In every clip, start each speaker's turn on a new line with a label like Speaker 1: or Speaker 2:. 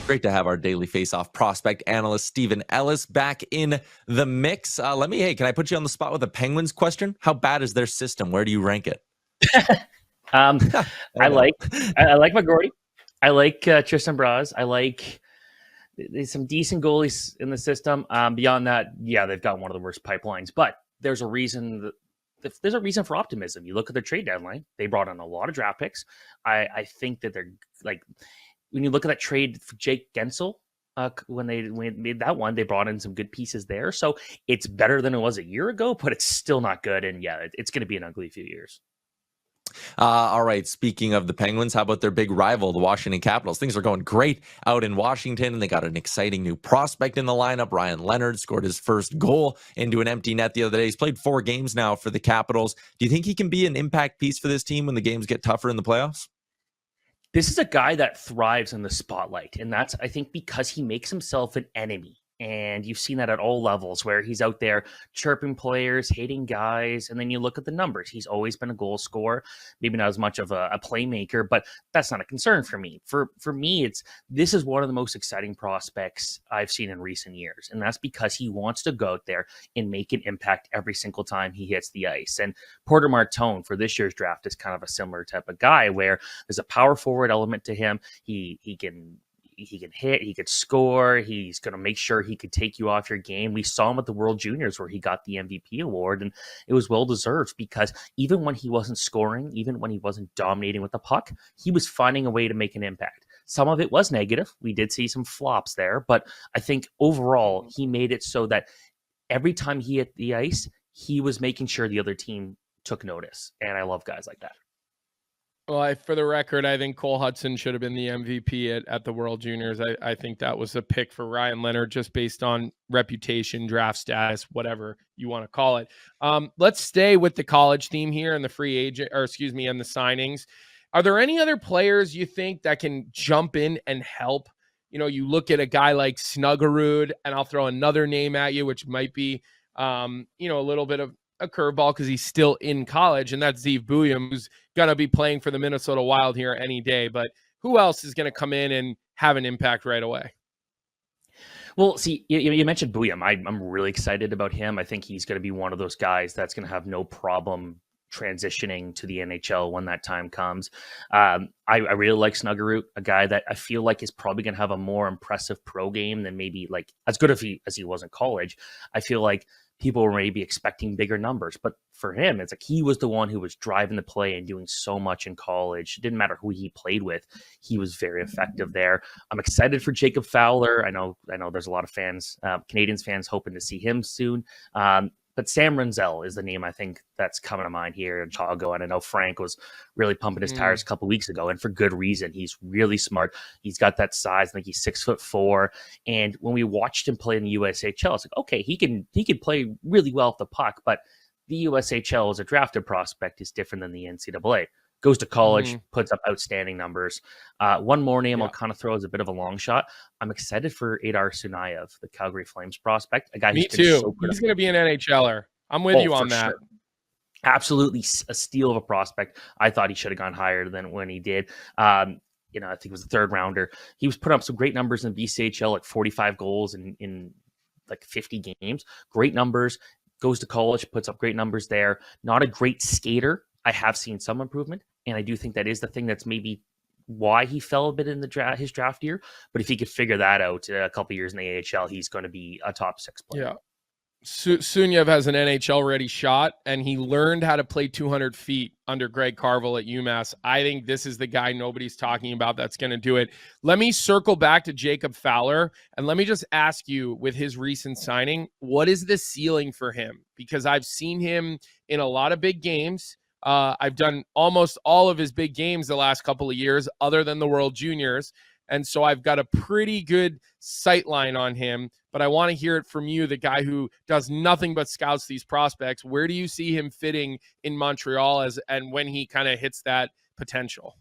Speaker 1: Great to have our Daily Faceoff prospect analyst, Stephen Ellis, back in the mix. Can I put you on the spot with a Penguins question? How bad is their system? Where do you rank it?
Speaker 2: I like McGroarty. I like Tristan Braz. I like there's some decent goalies in the system. Beyond that, yeah, they've got one of the worst pipelines. But there's a reason. There's a reason for optimism. You look at their trade deadline; they brought in a lot of draft picks. I think that they're like when you look at that trade for Jake Gensel. When they made that one, they brought in some good pieces there. So it's better than it was a year ago, but it's still not good. And yeah, it's going to be an ugly few years.
Speaker 1: All right. Speaking of the Penguins, how about their big rival, the Washington Capitals? Things are going great out in Washington, and they got an exciting new prospect in the lineup. Ryan Leonard scored his first goal into an empty net the other day. He's played 4 games now for the Capitals. Do you think he can be an impact piece for this team when the games get tougher in the playoffs?
Speaker 2: This is a guy that thrives in the spotlight, and that's, I think, because he makes himself an enemy. And you've seen that at all levels where he's out there chirping players, hating guys. And then you look at the numbers. He's always been a goal scorer, maybe not as much of a playmaker, but that's not a concern for me. For me, this is one of the most exciting prospects I've seen in recent years. And that's because he wants to go out there and make an impact every single time he hits the ice. And Porter Martone for this year's draft is kind of a similar type of guy where there's a power forward element to him. He can hit, he could score, he's going to make sure he could take you off your game. We saw him at the World Juniors where he got the MVP award, and it was well-deserved because even when he wasn't scoring, even when he wasn't dominating with the puck, he was finding a way to make an impact. Some of it was negative. We did see some flops there, but I think overall he made it so that every time he hit the ice, he was making sure the other team took notice, and I love guys like that.
Speaker 3: Well, for the record, I think Cole Hudson should have been the MVP at the World Juniors. I think that was a pick for Ryan Leonard just based on reputation, draft status, whatever you want to call it. Let's stay with the college theme here and the free agent, and the signings. Are there any other players you think that can jump in and help? You know, you look at a guy like Snuggerud, and I'll throw another name at you, which might be, a little bit of a curveball because he's still in college, and that's Zeev Buium, who's going to be playing for the Minnesota Wild here any day. But who else is going to come in and have an impact right away?
Speaker 2: Well, see, you mentioned Buium. I'm really excited about him. I think he's going to be one of those guys that's going to have no problem transitioning to the NHL when that time comes. I really like Snuggerud, a guy that I feel like is probably going to have a more impressive pro game than maybe like as good as he was in college. I feel like people were maybe expecting bigger numbers, but for him, it's like he was the one who was driving the play and doing so much in college. It didn't matter who he played with. He was very effective there. I'm excited for Jacob Fowler. I know there's a lot of fans, Canadians fans hoping to see him soon. But Sam Renzel is the name I think that's coming to mind here in Chicago. And I know Frank was really pumping his tires a couple of weeks ago, and for good reason. He's really smart. He's got that size. I think he's 6'4". And when we watched him play in the USHL, it's like, okay, he can play really well off the puck, but the USHL as a drafted prospect is different than the NCAA. Goes to college, puts up outstanding numbers. One more name I'll kind of throw as a bit of a long shot. I'm excited for Adar Sunayev, the Calgary Flames prospect. A guy
Speaker 3: Me too. So he's going to be an NHLer. I'm with you on that. Sure.
Speaker 2: Absolutely a steal of a prospect. I thought he should have gone higher than when he did. I think it was the 3rd rounder. He was putting up some great numbers in BCHL, like 45 goals in like 50 games. Great numbers. Goes to college, puts up great numbers there. Not a great skater. I have seen some improvement, and I do think that is the thing that's maybe why he fell a bit in his draft year. But if he could figure that out a couple of years in the AHL, he's going to be a top 6 player.
Speaker 3: Yeah. Sunayev has an NHL-ready shot, and he learned how to play 200 feet under Greg Carvel at UMass. I think this is the guy nobody's talking about that's going to do it. Let me circle back to Jacob Fowler, and let me just ask you, with his recent signing, what is the ceiling for him? Because I've seen him in a lot of big games. I've done almost all of his big games the last couple of years, other than the World Juniors. And so I've got a pretty good sight line on him, but I want to hear it from you, the guy who does nothing but scouts these prospects. Where do you see him fitting in Montreal and when he kind of hits that potential?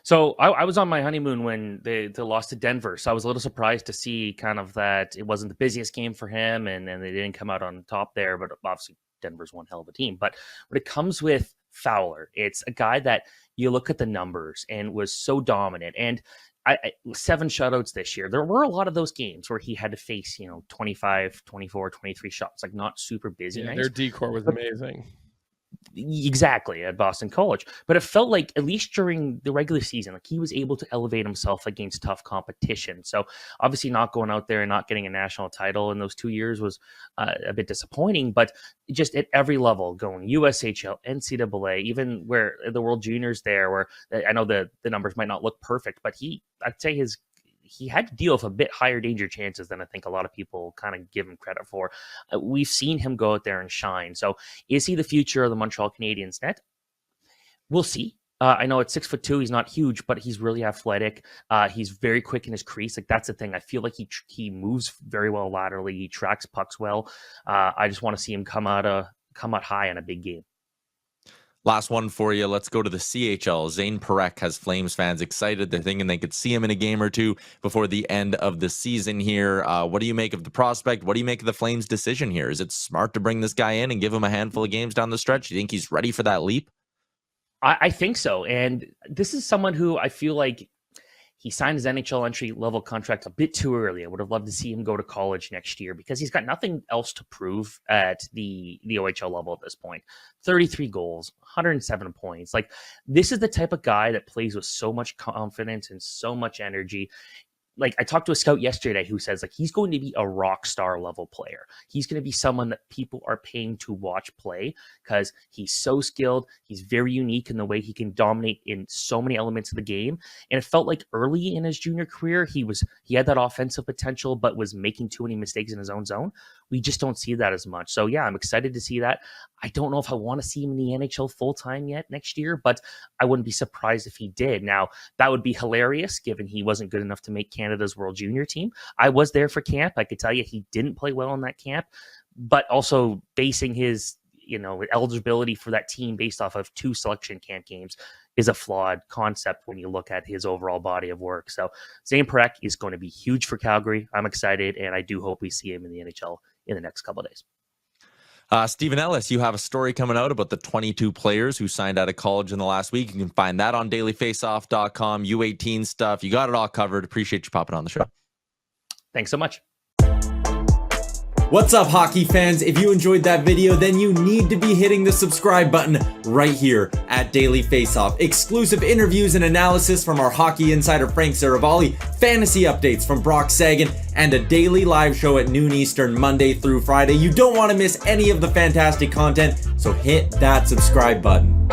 Speaker 2: So I was on my honeymoon when they lost to Denver. So I was a little surprised to see kind of that it wasn't the busiest game for him and they didn't come out on top there, but obviously Denver's one hell of a team. But when it comes with Fowler, it's a guy that you look at the numbers and was so dominant. And I 7 shutouts this year. There were a lot of those games where he had to face, 25, 24, 23 shots, like not super busy
Speaker 3: Yeah,
Speaker 2: nights.
Speaker 3: their decor was amazing.
Speaker 2: Exactly, at Boston College. But it felt like, at least during the regular season, like he was able to elevate himself against tough competition. So obviously not going out there and not getting a national title in those 2 years was a bit disappointing, but just at every level, going USHL, NCAA, even where the World Juniors there, where I know the numbers might not look perfect, but I'd say he had to deal with a bit higher danger chances than I think a lot of people kind of give him credit for. We've seen him go out there and shine. So is he the future of the Montreal Canadiens net? We'll see. I know at 6'2", he's not huge, but he's really athletic. He's very quick in his crease. Like, that's the thing. I feel like he moves very well laterally. He tracks pucks well. I just want to see him come out high in a big game.
Speaker 1: Last one for you. Let's go to the CHL. Zane Parekh has Flames fans excited. They're thinking they could see him in a game or two before the end of the season here. What do you make of the prospect? What do you make of the Flames' decision here? Is it smart to bring this guy in and give him a handful of games down the stretch? Do you think he's ready for that leap?
Speaker 2: I think so. And this is someone who I feel like he signed his NHL entry-level contract a bit too early. I would have loved to see him go to college next year because he's got nothing else to prove at the OHL level at this point. 33 goals, 107 points. Like, this is the type of guy that plays with so much confidence and so much energy. Like, I talked to a scout yesterday who says, like, he's going to be a rock star level player. He's going to be someone that people are paying to watch play because he's so skilled. He's very unique in the way he can dominate in so many elements of the game. And it felt like early in his junior career, he had that offensive potential, but was making too many mistakes in his own zone. We just don't see that as much. So yeah, I'm excited to see that. I don't know if I want to see him in the NHL full time yet next year, but I wouldn't be surprised if he did. Now, that would be hilarious given he wasn't good enough to make Canada's World Junior team. I was there for camp. I could tell you he didn't play well in that camp, but also basing his eligibility for that team based off of 2 selection camp games is a flawed concept when you look at his overall body of work. So Zane Parekh is going to be huge for Calgary. I'm excited, and I do hope we see him in the NHL in the next couple of days.
Speaker 1: Stephen Ellis, you have a story coming out about the 22 players who signed out of college in the last week. You can find that on dailyfaceoff.com, U18 stuff. You got it all covered. Appreciate you popping on the show.
Speaker 2: Thanks so much.
Speaker 4: What's up, hockey fans? If you enjoyed that video, then you need to be hitting the subscribe button right here at Daily Faceoff. Exclusive interviews and analysis from our hockey insider Frank Saravalli, fantasy updates from Brock Sagan, and a daily live show at noon Eastern, Monday through Friday. You don't want to miss any of the fantastic content, so hit that subscribe button.